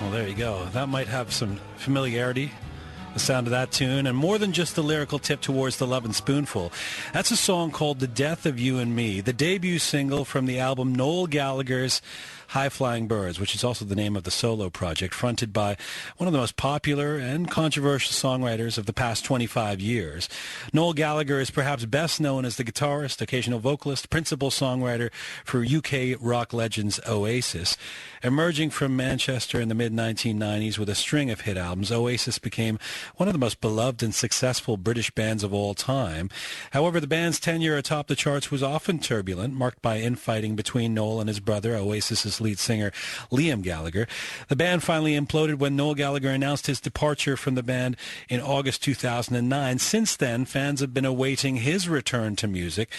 Well, there you go. That might have some familiarity, the sound of that tune, and more than just the lyrical tip towards the Love and Spoonful. That's a song called The Death of You and Me, the debut single from the album Noel Gallagher's High Flying Birds, which is also the name of the solo project, fronted by one of the most popular and controversial songwriters of the past 25 years. Noel Gallagher is perhaps best known as the guitarist, occasional vocalist, principal songwriter for UK rock legends Oasis. Emerging from Manchester in the mid-1990s with a string of hit albums, Oasis became one of the most beloved and successful British bands of all time. However, the band's tenure atop the charts was often turbulent, marked by infighting between Noel and his brother, Oasis's lead singer Liam Gallagher. The band finally imploded when Noel Gallagher announced his departure from the band in August 2009. Since then, fans have been awaiting his return to music,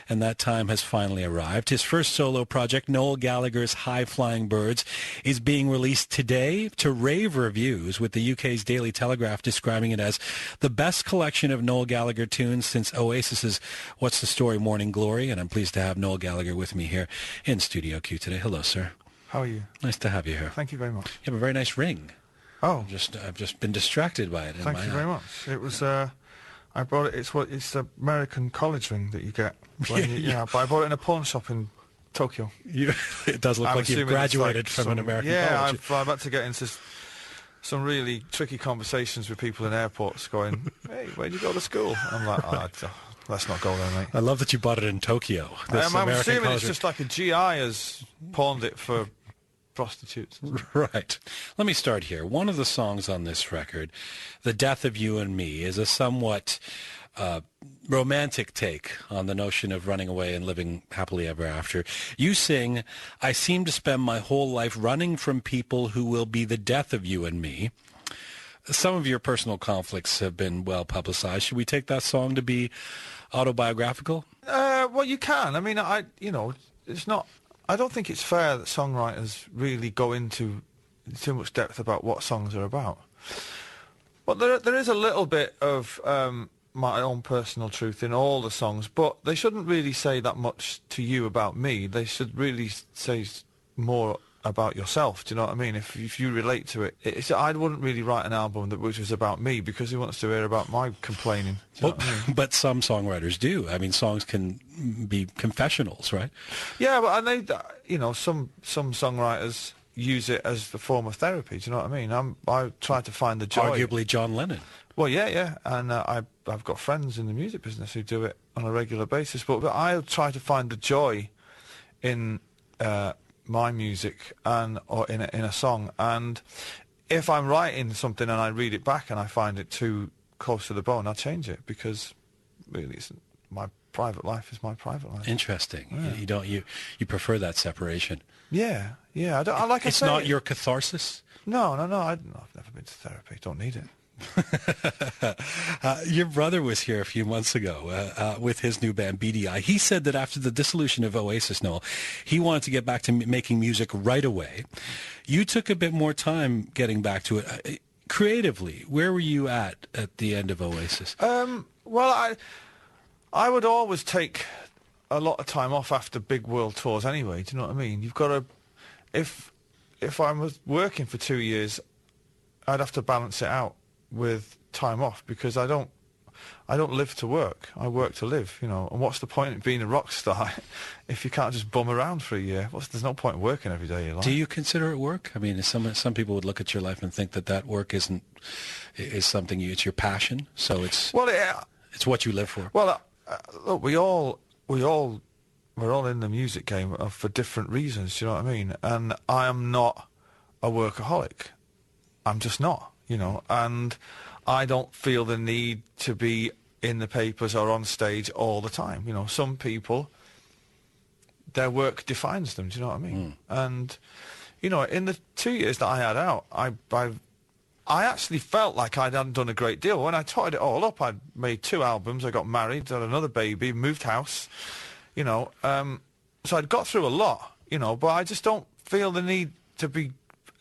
and that time has finally arrived. His first solo project, Noel Gallagher's High Flying Birds, is being released today to rave reviews, with the UK's Daily Telegraph describing it as the best collection of Noel Gallagher tunes since Oasis's What's the Story Morning Glory. And I'm pleased to have Noel Gallagher with me here in Studio Q today. Hello, sir. How are you? Nice to have you here. Thank you very much. You have a very nice ring. Oh, I've just been distracted by it. Thank you very much. It was I bought it. It's the American college ring that you get. When but I bought it in a pawn shop in Tokyo. It does look like you've graduated from an American college. Yeah, I've had to get into some really tricky conversations with people in airports going, hey, where'd you go to school? I'm like, let's not go there, mate. I love that you bought it in Tokyo. I'm assuming it's just like a GI has pawned it for prostitutes. Right. Let me start here. One of the songs on this record, The Death of You and Me, is a somewhat romantic take on the notion of running away and living happily ever after. You sing, I seem to spend my whole life running from people who will be the death of you and me. Some of your personal conflicts have been well publicized. Should we take that song to be autobiographical? Well, you can. I mean, it's not. I don't think it's fair that songwriters really go into too much depth about what songs are about. But there is a little bit of my own personal truth in all the songs, but they shouldn't really say that much to you about me. They should really say more about yourself. Do you know what I mean? If you relate to it, I wouldn't really write an album which was about me, because who wants to hear about my complaining? But some songwriters do. I mean, songs can be confessionals, right? Yeah, but some songwriters use it as a form of therapy. Do you know what I mean? I try to find the joy. Arguably John Lennon. Well, yeah, and I've got friends in the music business who do it on a regular basis, but I try to find the joy in my music or in a song. And if I'm writing something and I read it back and I find it too close to the bone, I'll change it, because really my private life is my private life. Interesting. Yeah. You prefer that separation. Yeah. It's not your catharsis? No. I've never been to therapy. Don't need it. Your brother was here a few months ago with his new band BDI. He said that after the dissolution of Oasis, Noel, he wanted to get back to making music right away. You took a bit more time getting back to it. Creatively, where were you at the end of Oasis? Well, I would always take a lot of time off after big world tours anyway. Do you know what I mean? You've got to, if I was working for 2 years, I'd have to balance it out with time off, because I don't live to work. I work to live, and what's the point of being a rock star if you can't just bum around for a year? There's no point in working every day of your life. Do you consider it work? I mean, some people would look at your life and think that work is something it's your passion, so it's what you live for. Well, look, we're all in the music game for different reasons. Do you know what I mean? And I am not a workaholic. I'm just not. And I don't feel the need to be in the papers or on stage all the time. Some people, their work defines them, do you know what I mean? And, in the 2 years that I had out, I actually felt like I hadn't done a great deal. When I totted it all up, I'd made 2 albums, I got married, had another baby, moved house, so I'd got through a lot, but I just don't feel the need to be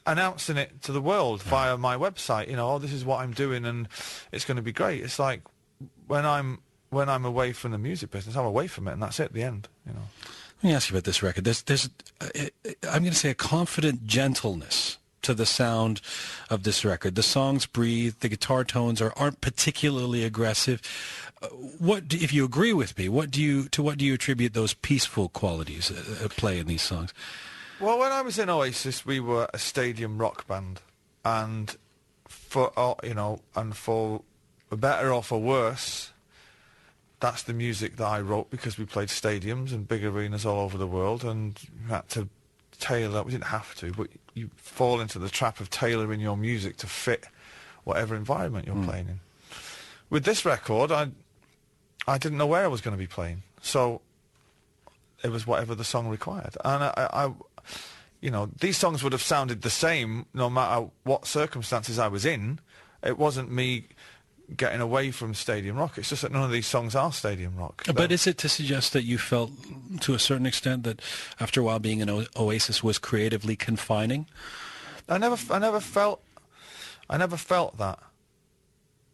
announcing it to the world via my website, this is what I'm doing and it's going to be great. It's like when I'm away from the music business, I'm away from it, and that's it, the end, Let me ask you about this record. There's I'm going to say a confident gentleness to the sound of this record. The songs breathe. The guitar tones aren't particularly aggressive. If you agree with me, to what do you attribute those peaceful qualities at play in these songs? Well, when I was in Oasis, we were a stadium rock band, and for better or for worse, that's the music that I wrote because we played stadiums and big arenas all over the world, and you had to tailor. We didn't have to, but you fall into the trap of tailoring your music to fit whatever environment you're playing in. With this record, I didn't know where I was going to be playing, so it was whatever the song required. And I these songs would have sounded the same no matter what circumstances I was in. It wasn't me getting away from stadium rock. It's just that none of these songs are stadium rock. But is it to suggest that you felt, to a certain extent, that after a while being in Oasis was creatively confining? I never felt that.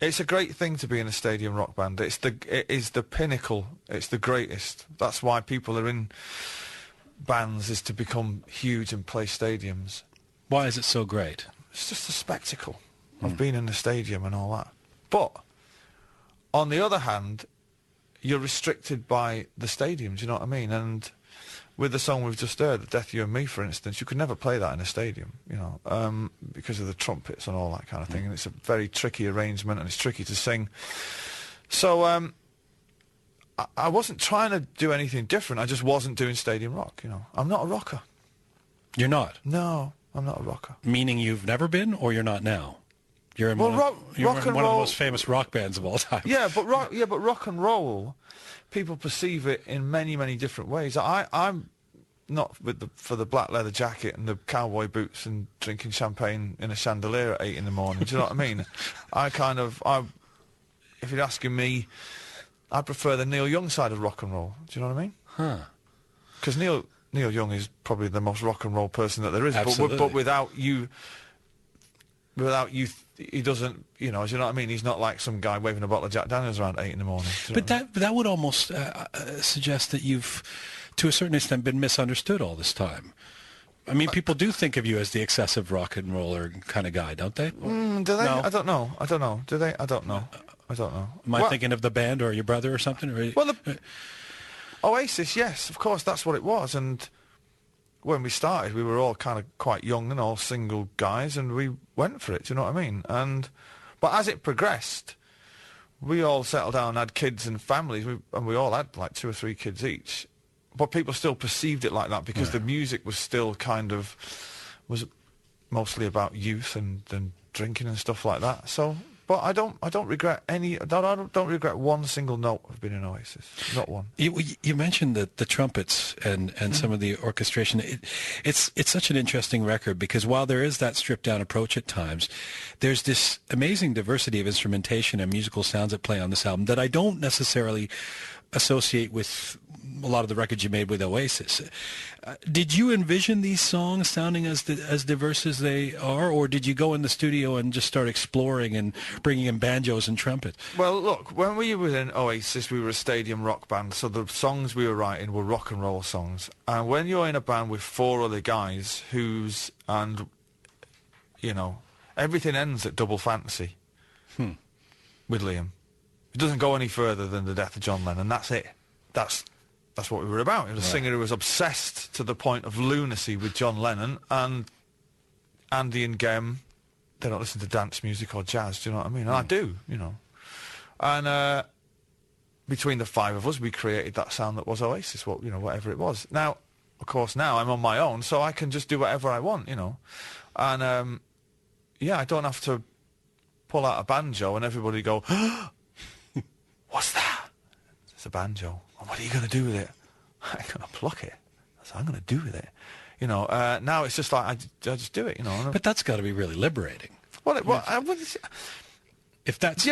It's a great thing to be in a stadium rock band. It is the pinnacle. It's the greatest. That's why people are in bands, is to become huge and play stadiums. Why is it so great? It's just the spectacle of being in the stadium and all that. But on the other hand, you're restricted by the stadiums. You know what I mean? And with the song we've just heard, "The Death of You and Me," for instance, you could never play that in a stadium, because of the trumpets and all that kind of thing. And it's a very tricky arrangement, and it's tricky to sing. So I wasn't trying to do anything different. I just wasn't doing stadium rock. I'm not a rocker. You're not? No, I'm not a rocker. Meaning you've never been, or you're not now? You're in rock one and of the roll, most famous rock bands of all time. Yeah, but rock and roll, people perceive it in many, many different ways. I'm not for the black leather jacket and the cowboy boots and drinking champagne in a chandelier at 8 in the morning. Do you know what I mean? If you're asking me, I prefer the Neil Young side of rock and roll. Do you know what I mean? Huh. Because Neil Young is probably the most rock and roll person that there is. Absolutely. But without you, he doesn't, do you know what I mean? He's not like some guy waving a bottle of Jack Daniels around 8 in the morning. But that would almost suggest that you've, to a certain extent, been misunderstood all this time. I mean, people do think of you as the excessive rock and roller kind of guy, don't they? Do they? No. I don't know. Do they? I don't know. Am I thinking of the band or your brother or something? Well, Oasis, yes, of course, that's what it was. And when we started, we were all kind of quite young and all single guys, and we went for it. Do you know what I mean? But as it progressed, we all settled down and had kids and families, and we all had like 2 or 3 kids each. But people still perceived it like that because the music was still was mostly about youth and drinking and stuff like that. So, but I don't regret I don't regret one single note of being in Oasis. Not one. You mentioned the trumpets and some of the orchestration. It's such an interesting record because while there is that stripped down approach at times, there's this amazing diversity of instrumentation and musical sounds at play on this album that I don't necessarily associate with a lot of the records you made with Oasis. Did you envision these songs sounding as diverse as they are, or did you go in the studio and just start exploring and bringing in banjos and trumpets? Well, look, when we were in Oasis, we were a stadium rock band, so the songs we were writing were rock and roll songs. And when you're in a band with 4 other guys everything ends at Double Fantasy with Liam. It doesn't go any further than the death of John Lennon. That's it. That's what we were about. It was a singer who was obsessed to the point of lunacy with John Lennon, and Andy and Gem, they don't listen to dance music or jazz, do you know what I mean? And I do, And between the 5 of us, we created that sound that was Oasis, whatever it was. Now, of course, now I'm on my own, so I can just do whatever I want, And, I don't have to pull out a banjo and everybody go, what's that? It's a banjo. What are you going to do with it? I'm going to pluck it. That's what I'm going to do with it. Now it's just like, I just do it, But that's got to be really liberating. If that's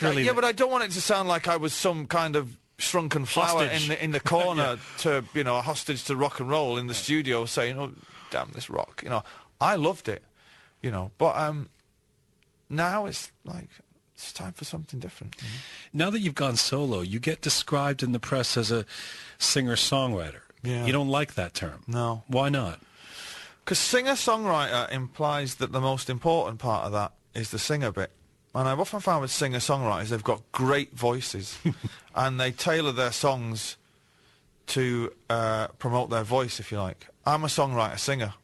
really... but I don't want it to sound like I was some kind of shrunken flower in the corner to, a hostage to rock and roll in the studio saying, oh, damn this rock. I loved it, But now it's like... It's time for something different. Now that you've gone solo, you get described in the press as a singer-songwriter. Yeah. You don't like that term. No. Why not? Because singer-songwriter implies that the most important part of that is the singer bit. And I've often found with singer-songwriters, they've got great voices, and they tailor their songs to promote their voice, if you like. I'm a songwriter-singer.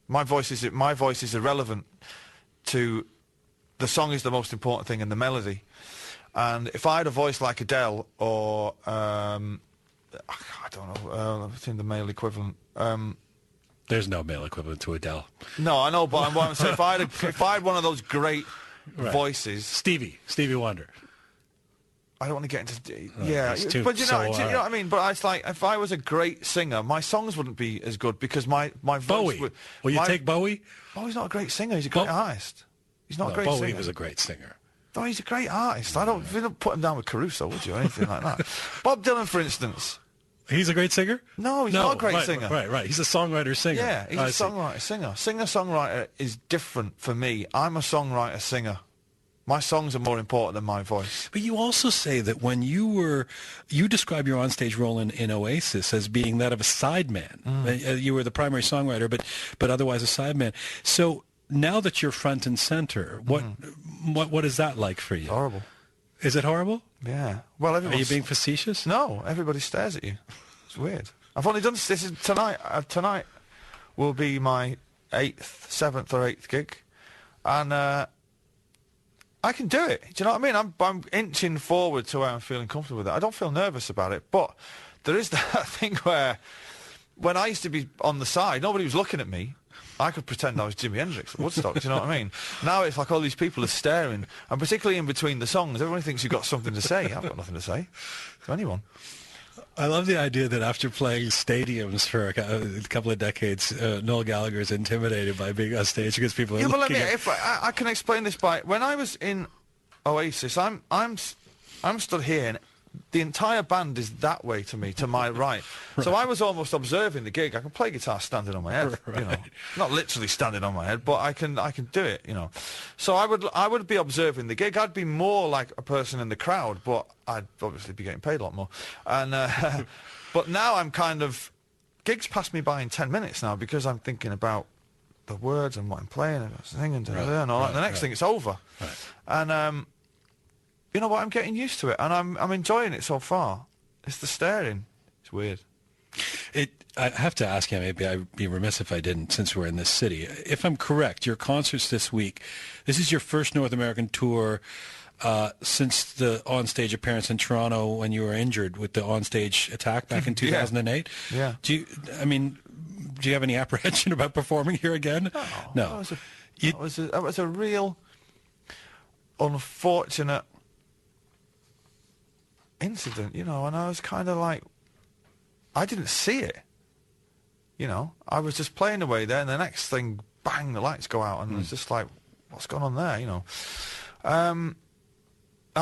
My voice is irrelevant to the song is the most important thing, and the melody. And if I had a voice like Adele or I don't know, I think the male equivalent. There's no male equivalent to Adele. No, I know, but I'm saying if I had one of those great voices, Stevie Wonder. I don't want to get into but you know what I mean. But it's like if I was a great singer, my songs wouldn't be as good because my voice Bowie. would. Will you take Bowie? Bowie's not a great singer. He's a great artist. He's not a great singer. Bowie was a great singer. No, he's a great artist. You don't put him down with Caruso, would you, or anything like that? Bob Dylan, for instance. He's a great singer? No, he's not a great singer. Right. He's a songwriter-singer. Yeah, he's a songwriter-singer. Singer-songwriter is different for me. I'm a songwriter-singer. My songs are more important than my voice. But you also say that when you describe your onstage role in Oasis as being that of a sideman. You were the primary songwriter, but otherwise a sideman. So now that you're front and center, what is that like for you? Horrible. Is it horrible? Yeah. Well, are you being facetious? No, everybody stares at you. It's weird. I've only done this is tonight. Tonight will be my 7th or 8th gig, and I can do it. Do you know what I mean? I'm inching forward to where I'm feeling comfortable with it. I don't feel nervous about it, but there is that thing where when I used to be on the side, nobody was looking at me. I could pretend I was Jimi Hendrix at Woodstock, do you know what I mean? Now it's like all these people are staring, and particularly in between the songs, everyone thinks you've got something to say. I've got nothing to say to anyone. I love the idea that after playing stadiums for a couple of decades, Noel Gallagher is intimidated by being on stage because people are looking at... If I can explain this by... When I was in Oasis, I'm stood here, and the entire band is that way to me, to my right. So I was almost observing the gig. I can play guitar standing on my head, you know. Not literally standing on my head, but I can do it, you know. So I would be observing the gig. I'd be more like a person in the crowd, but I'd obviously be getting paid a lot more. And but now I'm kind of... Gigs pass me by in 10 minutes now because I'm thinking about the words and what I'm playing and singing and all that. The next thing, it's over. Right. And... you know what? I'm getting used to it, and I'm enjoying it so far. It's the staring. It's weird. I have to ask you, maybe I'd be remiss if I didn't, since we're in this city. If I'm correct, your concerts this week, this is your first North American tour since the onstage appearance in Toronto when you were injured with the onstage attack back in 2008. Yeah. Do you have any apprehension about performing here again? No. That was a real unfortunate incident, you know, and I was kind of like, I didn't see it, you know. I was just playing away there, and the next thing, bang, the lights go out, and it's just like, what's going on there, you know? And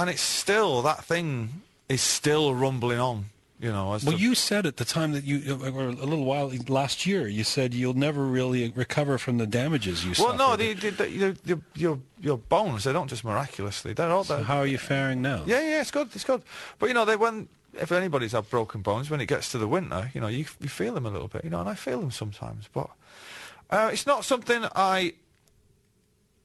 it's still, that thing is still rumbling on, you know. Well, you said at the time that or a little while last year, you said you'll never really recover from the damages you suffered. Well, no, your bones, they don't just miraculously. They're all there. So how are you faring now? Yeah, it's good. But, you know, if anybody's had broken bones, when it gets to the winter, you know, you feel them a little bit, you know, and I feel them sometimes. But it's not something I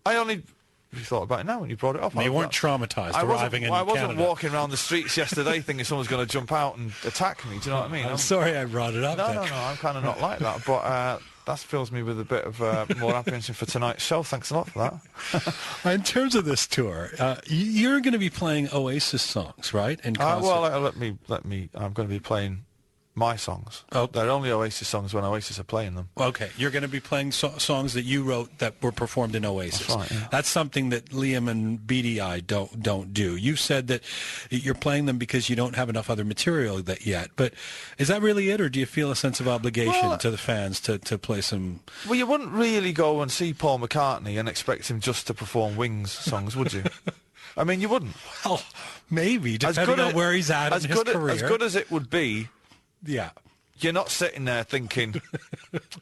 only... You thought about it now when you brought it up. You weren't traumatized arriving in Canada. I wasn't walking around the streets yesterday thinking someone's going to jump out and attack me. Do you know what I mean? I'm sorry I brought it up. No, I'm kind of not like that. But that fills me with a bit of more apprehension for tonight's show. Thanks a lot for that. In terms of this tour, you're going to be playing Oasis songs, right? In concert. Well, let me. I'm going to be playing my songs. Oh. They're only Oasis songs when Oasis are playing them. Okay, you're going to be playing songs that you wrote that were performed in Oasis. That's right, yeah. That's something that Liam and BDI don't do. You said that you're playing them because you don't have enough other material yet. But is that really it, or do you feel a sense of obligation to the fans to play some... Well, you wouldn't really go and see Paul McCartney and expect him just to perform Wings songs, would you? I mean, you wouldn't. Well, maybe, depending on where he's at in his career. As good as it would be... Yeah. You're not sitting there thinking,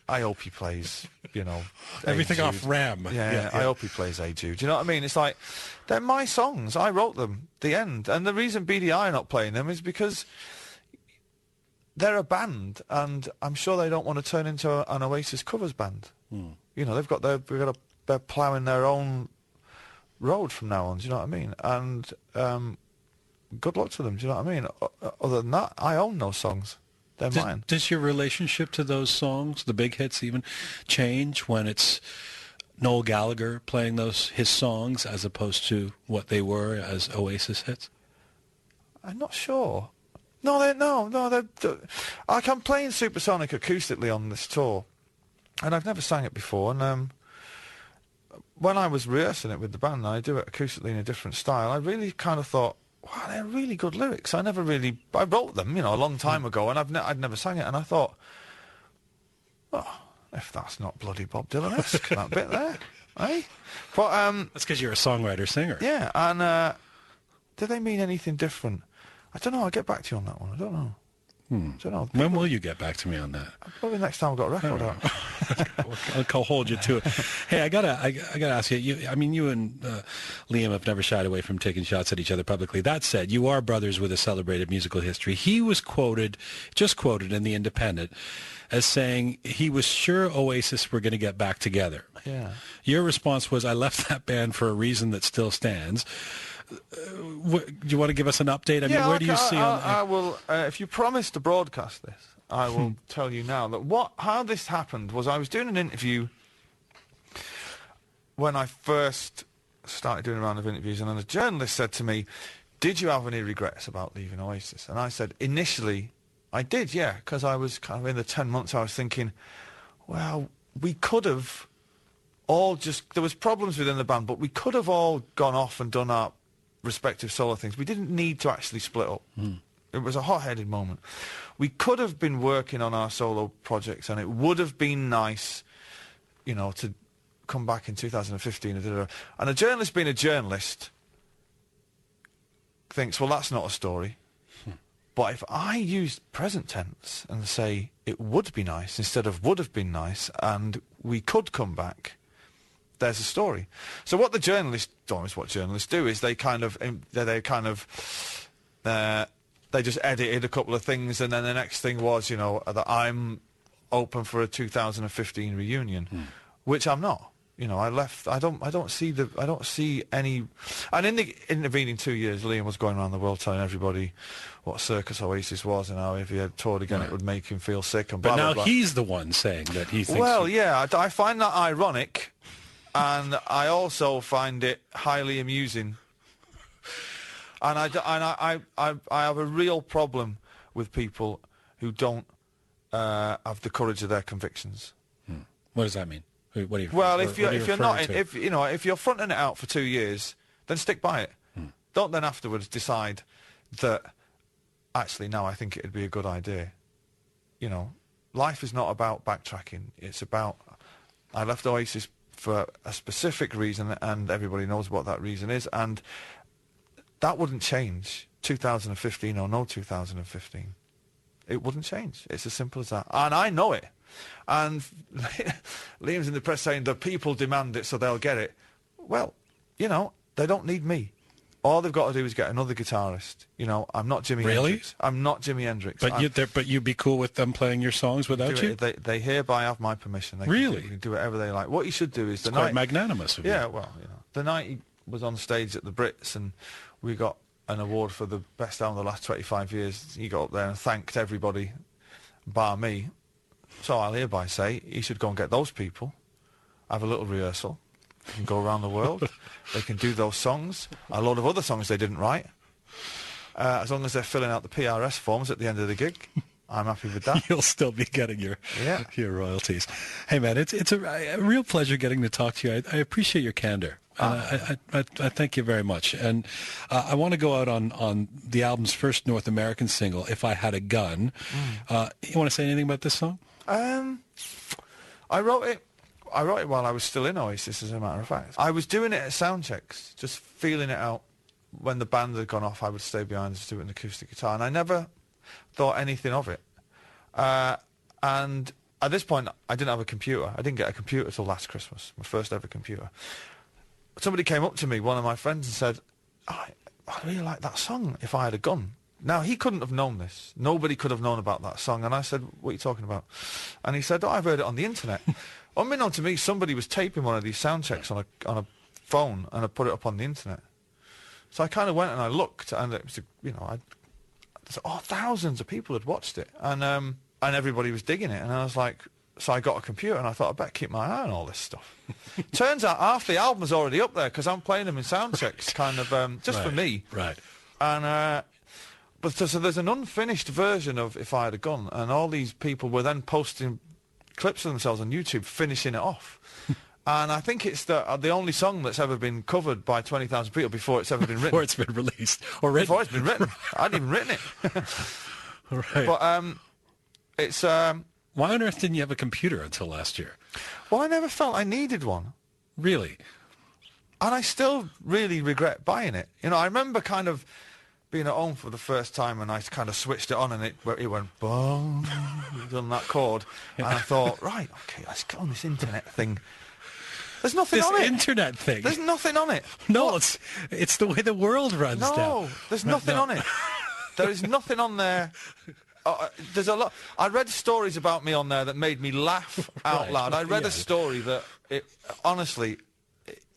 I hope he plays, you know... Everything off RAM. Yeah, I hope he plays Hey Jude. Do you know what I mean? It's like, they're my songs. I wrote them. The end. And the reason BDI are not playing them is because they're a band, and I'm sure they don't want to turn into an Oasis covers band. You know, they're ploughing their own road from now on. Do you know what I mean? And good luck to them. Do you know what I mean? Other than that, I own those songs. They're mine. Does your relationship to those songs, the big hits even, change when it's Noel Gallagher playing his songs as opposed to what they were as Oasis hits? I'm not sure. No. Like, I'm playing Supersonic acoustically on this tour, and I've never sang it before. And when I was rehearsing it with the band, I do it acoustically in a different style. I really kind of thought, wow, they're really good lyrics. I wrote them, a long time ago, and I'd never sang it. And I thought, oh, if that's not bloody Bob Dylan-esque, that bit there, eh? But that's because you're a songwriter-singer. Yeah, and do they mean anything different? I don't know. I'll get back to you on that one. I don't know. I don't know. When will you get back to me on that? Probably next time I've got a record out. I'll hold you to it. Hey, I gotta ask you. You and Liam have never shied away from taking shots at each other publicly. That said, you are brothers with a celebrated musical history. He was just quoted in The Independent, as saying he was sure Oasis were going to get back together. Yeah. Your response was, "I left that band for a reason that still stands." Do you want to give us an update? Where do you see? I will. If you promise to broadcast this, I will tell you now that how this happened was I was doing an interview when I first started doing a round of interviews, and then a journalist said to me, "Did you have any regrets about leaving Oasis?" And I said, "Initially, I did, yeah, because I was kind of in the 10 months. I was thinking, well, we could have all there was problems within the band, but we could have all gone off and done our respective solo things. We didn't need to actually split up. It was a hot-headed moment. We could have been working on our solo projects, and it would have been nice, to come back in 2015. And a journalist being a journalist thinks, well, that's not a story. But if I use present tense and say it would be nice instead of would have been nice, and we could come back, there's a story. So what journalists do is they just edited a couple of things, and then the next thing was, that I'm open for a 2015 reunion, which I'm not. I left. I don't see any. And in the intervening 2 years, Liam was going around the world telling everybody what Circus Oasis was, and how if he had toured again, it would make him feel sick. And blah, but now blah, blah. He's the one saying that he thinks. Well, yeah, I find that ironic. And I also find it highly amusing. And I have a real problem with people who don't have the courage of their convictions. What does that mean? What do you? Well, if you're fronting it out for 2 years, then stick by it. Don't then afterwards decide that actually now I think it'd be a good idea. Life is not about backtracking. It's about I left Oasis for a specific reason, and everybody knows what that reason is, and that wouldn't change 2015 or no 2015. It wouldn't change. It's as simple as that. And I know it. And Liam's in the press saying the people demand it so they'll get it. Well, they don't need me. All they've got to do is get another guitarist. I'm not Jimi Hendrix. I'm not Jimi Hendrix. But you'd be cool with them playing your songs without you? They hereby have my permission. They can do whatever they like. What you should do is... It's quite magnanimous of you. Yeah, well, the night he was on stage at the Brits and we got an award for the best album of the last 25 years, he got up there and thanked everybody, bar me. So I'll hereby say he should go and get those people, have a little rehearsal, and go around the world. They can do those songs, a lot of other songs they didn't write. As long as they're filling out the PRS forms at the end of the gig, I'm happy with that. You'll still be getting your royalties. Hey, man, it's a real pleasure getting to talk to you. I appreciate your candor. And I thank you very much. And I want to go out on the album's first North American single, If I Had a Gun. You want to say anything about this song? I wrote it while I was still in Oasis, as a matter of fact. I was doing it at sound checks, just feeling it out. When the band had gone off, I would stay behind and just do it on acoustic guitar, and I never thought anything of it. And at this point, I didn't have a computer. I didn't get a computer till last Christmas, my first ever computer. Somebody came up to me, one of my friends, and said, I really like that song, If I Had a Gun. Now, he couldn't have known this. Nobody could have known about that song. And I said, what are you talking about? And he said, I've heard it on the internet. Unbeknown to me, somebody was taping one of these sound checks on a phone, and I put it up on the internet. So I kind of went and I looked, and it was, thousands of people had watched it, and everybody was digging it, and I was like, so I got a computer, and I thought, I better keep my eye on all this stuff. Turns out half the album's already up there, because I'm playing them in sound checks, kind of, just for me. Right. And, so there's an unfinished version of If I Had a Gun, and all these people were then posting clips of themselves on YouTube, finishing it off. And I think it's the only song that's ever been covered by 20,000 people before it's ever been written. Before it's been released. Or written. Before it's been written. I hadn't even written it. Right. But it's... Why on earth didn't you have a computer until last year? Well, I never felt I needed one. Really? And I still really regret buying it. I remember kind of being at home for the first time, and I kind of switched it on, and it went boom, done that chord. Yeah. And I thought, right, okay, let's go on this internet thing. There's nothing on it. This internet thing. There's nothing on it. No, it's the way the world runs now. No, there's nothing on it. There is nothing on there. There's a lot. I read stories about me on there that made me laugh out loud. I read a story that, honestly,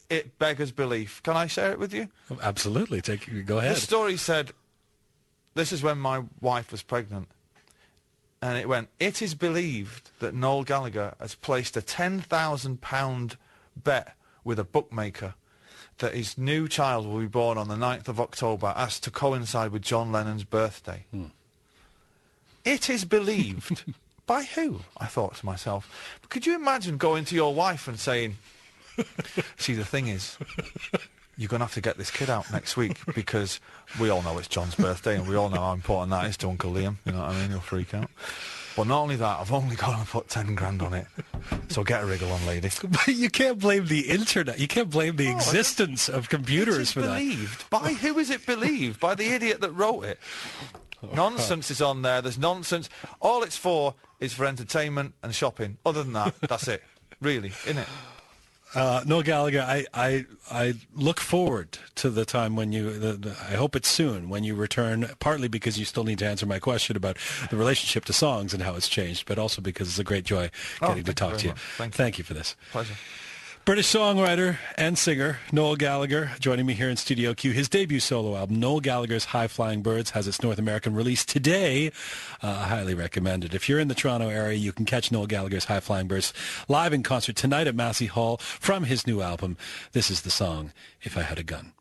it beggars belief. Can I share it with you? Absolutely. Go ahead. The story said, this is when my wife was pregnant. And it went, it is believed that Noel Gallagher has placed a £10,000 bet with a bookmaker that his new child will be born on the 9th of October, as to coincide with John Lennon's birthday. It is believed. By who? I thought to myself. But could you imagine going to your wife and saying, see, the thing is, you're going to have to get this kid out next week, because we all know it's John's birthday, and we all know how important that is to Uncle Liam. You know what I mean? He'll freak out. But not only that, I've only got to put 10 grand on it. So get a wriggle on, lady. But you can't blame the internet. You can't blame the existence of computers for believed. that. By who is it believed? By the idiot that wrote it. Nonsense is on there. There's nonsense. All it's for is for entertainment and shopping. Other than that, that's it. Really, isn't it? Noel Gallagher, I look forward to the time when I hope it's soon, when you return, partly because you still need to answer my question about the relationship to songs and how it's changed, but also because it's a great joy getting to talk to you. Thank you for this. Pleasure. British songwriter and singer Noel Gallagher joining me here in Studio Q. His debut solo album, Noel Gallagher's High Flying Birds, has its North American release today. I highly recommend it. If you're in the Toronto area, you can catch Noel Gallagher's High Flying Birds live in concert tonight at Massey Hall from his new album. This is the song, If I Had a Gun.